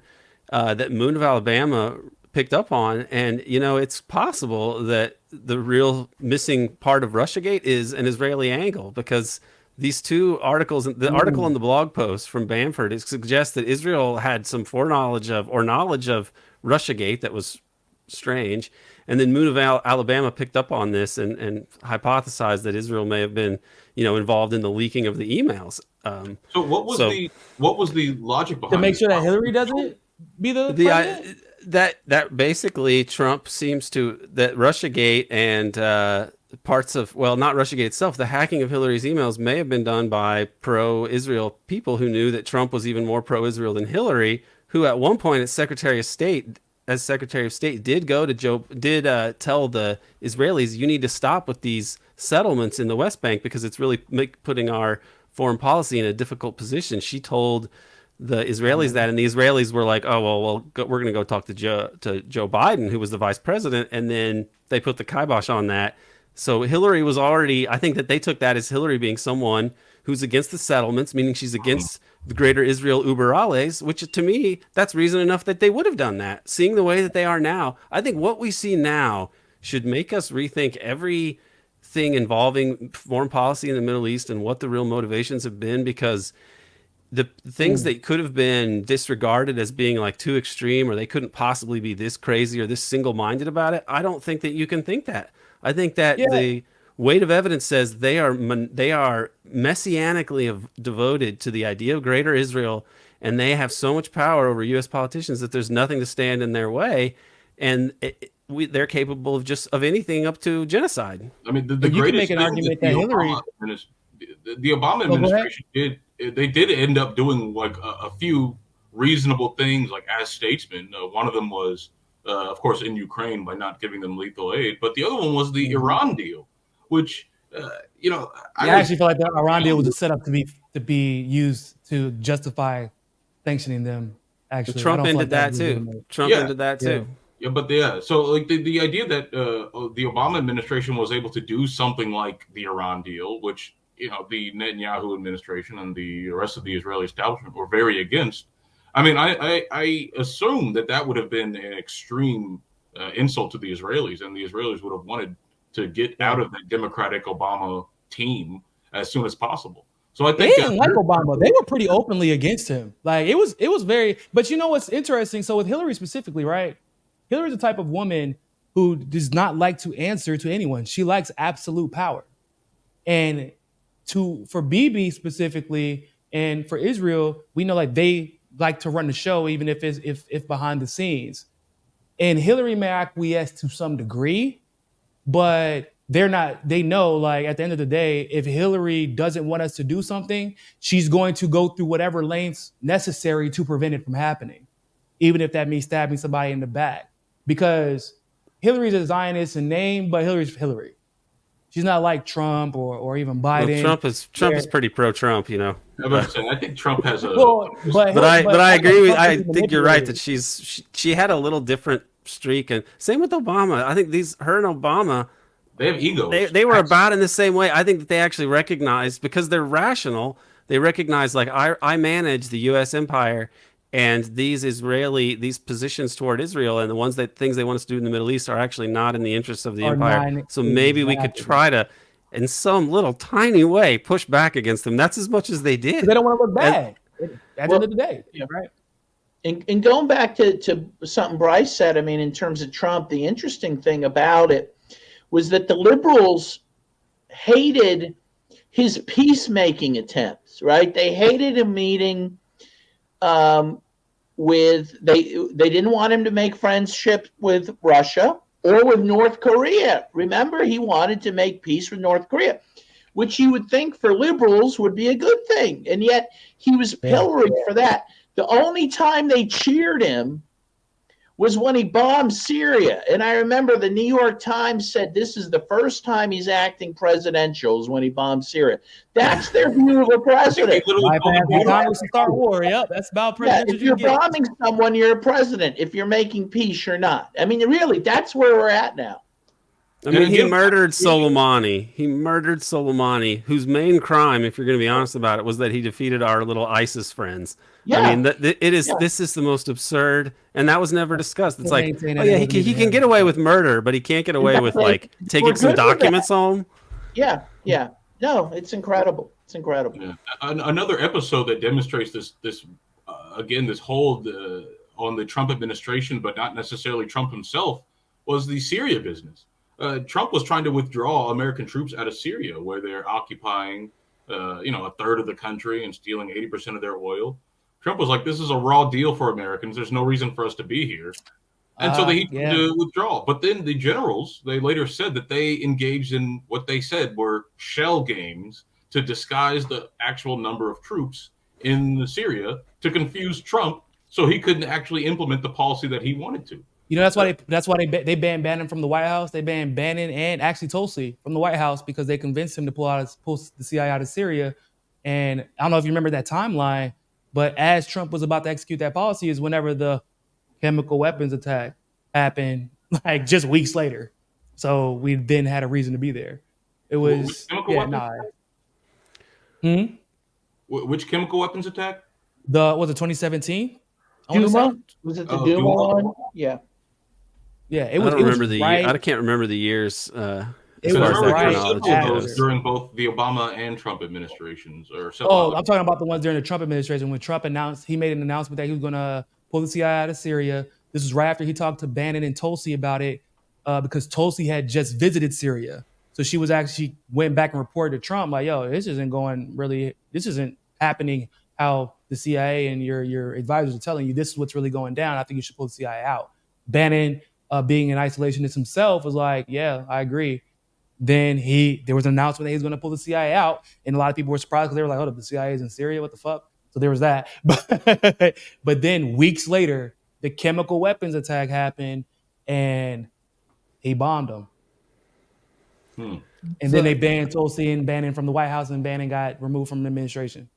that Moon of Alabama picked up on, and it's possible that the real missing part of Russiagate is an Israeli angle, because these two articles, the article and the blog post from Bamford, it suggests that Israel had some foreknowledge of or knowledge of Russiagate that was strange, and then Moon of Alabama picked up on this and hypothesized that Israel may have been involved in the leaking of the emails. So what was the logic behind to make sure that Hillary doesn't be the that basically Trump seems to, that Russiagate and parts of, well, not Russiagate itself, the hacking of Hillary's emails may have been done by pro-Israel people who knew that Trump was even more pro-Israel than Hillary, who at one point as Secretary of State did go to tell the Israelis, you need to stop with these settlements in the West Bank because it's really putting our foreign policy in a difficult position. She told the Israelis that, and the Israelis were like, oh, well, we're going to go talk to Joe Biden, who was the vice president, and then they put the kibosh on that. So Hillary was already, I think that they took that as Hillary being someone who's against the settlements, meaning she's against the greater Israel über alles, which to me, that's reason enough that they would have done that. Seeing the way that they are now, I think what we see now should make us rethink everything involving foreign policy in the Middle East and what the real motivations have been, because the things that could have been disregarded as being like too extreme, or they couldn't possibly be this crazy or this single-minded about it, I don't think that you can think that. I think that the weight of evidence says they are messianically devoted to the idea of greater Israel, and they have so much power over U.S. politicians that there's nothing to stand in their way, and they're capable of anything up to genocide. I mean, the you greatest can make an argument that Hillary, the Obama administration did end up doing like a few reasonable things, like as statesmen. One of them was, of course, in Ukraine by not giving them lethal aid, but the other one was the Iran deal, which I actually feel like the Iran deal was a setup to be used to justify sanctioning them. Actually, Trump ended that was too. legitimate. Trump ended that too. Yeah, but so like the idea that the Obama administration was able to do something like the Iran deal, which the Netanyahu administration and the rest of the Israeli establishment were very against. I mean, I assume that would have been an extreme insult to the Israelis, and the Israelis would have wanted to get out of the Democratic Obama team as soon as possible. So I think they didn't like Obama. They were pretty openly against him. Like it was very. But you know what's interesting? So with Hillary specifically, right? Hillary's the type of woman who does not like to answer to anyone. She likes absolute power. And for Bibi specifically, and for Israel, we know like they like to run the show, even if behind the scenes. And Hillary may acquiesce to some degree, but they know like at the end of the day, if Hillary doesn't want us to do something, she's going to go through whatever lengths necessary to prevent it from happening, even if that means stabbing somebody in the back. Because Hillary's a Zionist in name, but Hillary's Hillary. She's not like Trump or even Biden. Well, Trump is pretty pro-Trump, I think Trump has a. But I agree with. I think you're right that she had a little different streak, and same with Obama. I think her and Obama, they have egos. They were about in the same way. I think that they actually recognize, because they're rational. They recognize like I manage the U.S. empire. And these positions toward Israel and things they want us to do in the Middle East are actually not in the interests of the empire. So maybe we could try to, in some little tiny way, push back against them. That's as much as they did. They don't want to look bad at the end of the day, right? And going back to something Bryce said, I mean, in terms of Trump, the interesting thing about it was that the liberals hated his peacemaking attempts, right? They hated him meeting. They didn't want him to make friendship with Russia or with North Korea. Remember, he wanted to make peace with North Korea, which you would think for liberals would be a good thing. And yet he was pilloried for that. The only time they cheered him was when he bombed Syria. And I remember the New York Times said this is the first time he's acting presidential is when he bombed Syria. That's their view of a president. Congress to start war. Yep, that's about presidential. If you're bombing someone, you're a president. If you're making peace, you're not. I mean, really, that's where we're at now. I mean, he murdered Soleimani. He murdered Soleimani, whose main crime, if you're going to be honest about it, was that he defeated our little ISIS friends. Yeah. I mean, this is the most absurd, and that was never discussed. It's like, he can get away with murder, but he can't get away with like taking some documents home. Yeah. No, it's incredible. It's incredible. Yeah. Another episode that demonstrates this hold on the Trump administration, but not necessarily Trump himself, was the Syria business. Trump was trying to withdraw American troops out of Syria, where they're occupying, a third of the country and stealing 80% of their oil. Trump was like, "This is a raw deal for Americans. There's no reason for us to be here," and so they had to withdraw. But then the generals, they later said that they engaged in what they said were shell games to disguise the actual number of troops in Syria to confuse Trump, so he couldn't actually implement the policy that he wanted to. That's why they banned Bannon from the White House. They banned Bannon and actually Tulsi from the White House because they convinced him to pull the CIA out of Syria. And I don't know if you remember that timeline, but as Trump was about to execute that policy is whenever the chemical weapons attack happened, like just weeks later. So we then had a reason to be there. It was Which chemical weapons attack? Was it 2017? Duma? Was it the Duma one? Yeah. Yeah, I can't remember the years. As far as that chronology goes. During both the Obama and Trump administrations, I'm talking about the ones during the Trump administration when Trump made an announcement that he was going to pull the CIA out of Syria. This was right after he talked to Bannon and Tulsi about it, because Tulsi had just visited Syria, so she went back and reported to Trump like, "Yo, this isn't happening how the CIA and your advisors are telling you. This is what's really going down. I think you should pull the CIA out." Bannon, being an isolationist himself, was like, "Yeah, I agree." Then there was an announcement that he was going to pull the CIA out, and a lot of people were surprised because they were like, "Hold up, the CIA is in Syria? What the fuck?" So there was that. But then weeks later, the chemical weapons attack happened, and he bombed them. And then they banned Tulsi and Bannon from the White House, and Bannon got removed from the administration.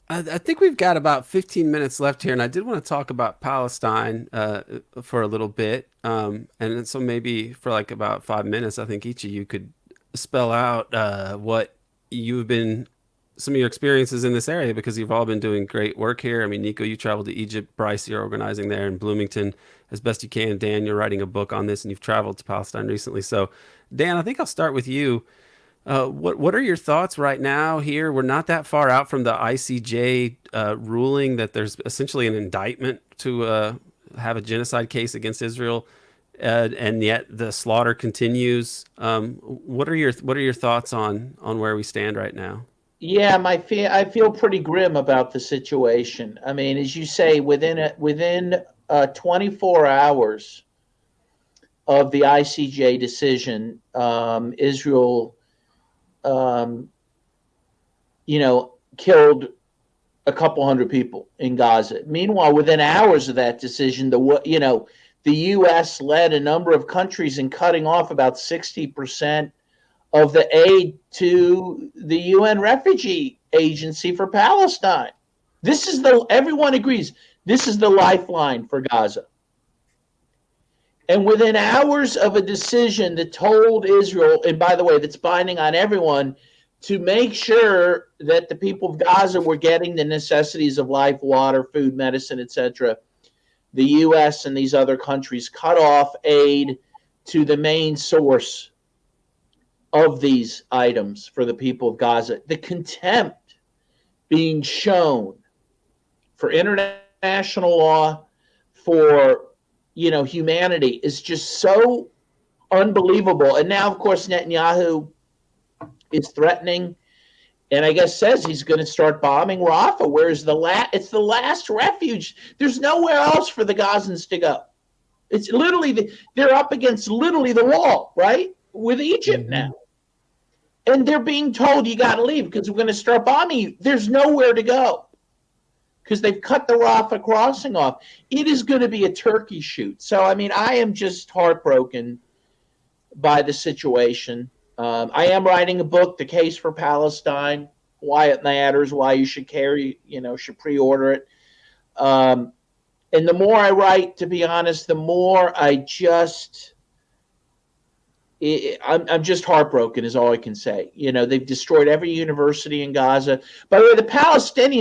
I think we've got about 15 minutes left here, and I did want to talk about Palestine for a little bit. And so maybe for like about 5 minutes, I think each of you could spell out what you've been, some of your experiences in this area, because you've all been doing great work here. I mean, Niko, you traveled to Egypt. Bryce, you're organizing there in Bloomington as best you can. Dan, you're writing a book on this, and you've traveled to Palestine recently. So, Dan, I think I'll start with you. What are your thoughts right now here? We're not that far out from the ICJ ruling that there's essentially an indictment to have a genocide case against Israel, and yet the slaughter continues. What are your thoughts on where we stand right now? Yeah, I feel pretty grim about the situation. I mean, as you say, within 24 hours of the ICJ decision, Israel, killed a couple hundred people in Gaza. Meanwhile, within hours of that decision, the U.S. led a number of countries in cutting off about 60% of the aid to the UN Refugee Agency for Palestine. Everyone agrees, this is the lifeline for Gaza. And within hours of a decision that told Israel, and by the way, that's binding on everyone, to make sure that the people of Gaza were getting the necessities of life, water, food, medicine, etc., the U.S. and these other countries cut off aid to the main source of these items for the people of Gaza. The contempt being shown for international law, for humanity, is just so unbelievable. And now, of course, Netanyahu is threatening, and I guess says he's going to start bombing Rafah, whereas it's the last refuge. There's nowhere else for the Gazans to go. It's literally they're up against literally the wall, right, with Egypt now. And they're being told, you got to leave because we're going to start bombing you. There's nowhere to go because they've cut the Rafah crossing off. It is going to be a turkey shoot. So, I mean, I am just heartbroken by the situation. I am writing a book, The Case for Palestine, why it matters, why you should should pre-order it. And the more I write, to be honest, the more I'm just heartbroken is all I can say. They've destroyed every university in Gaza. By the way, the Palestinians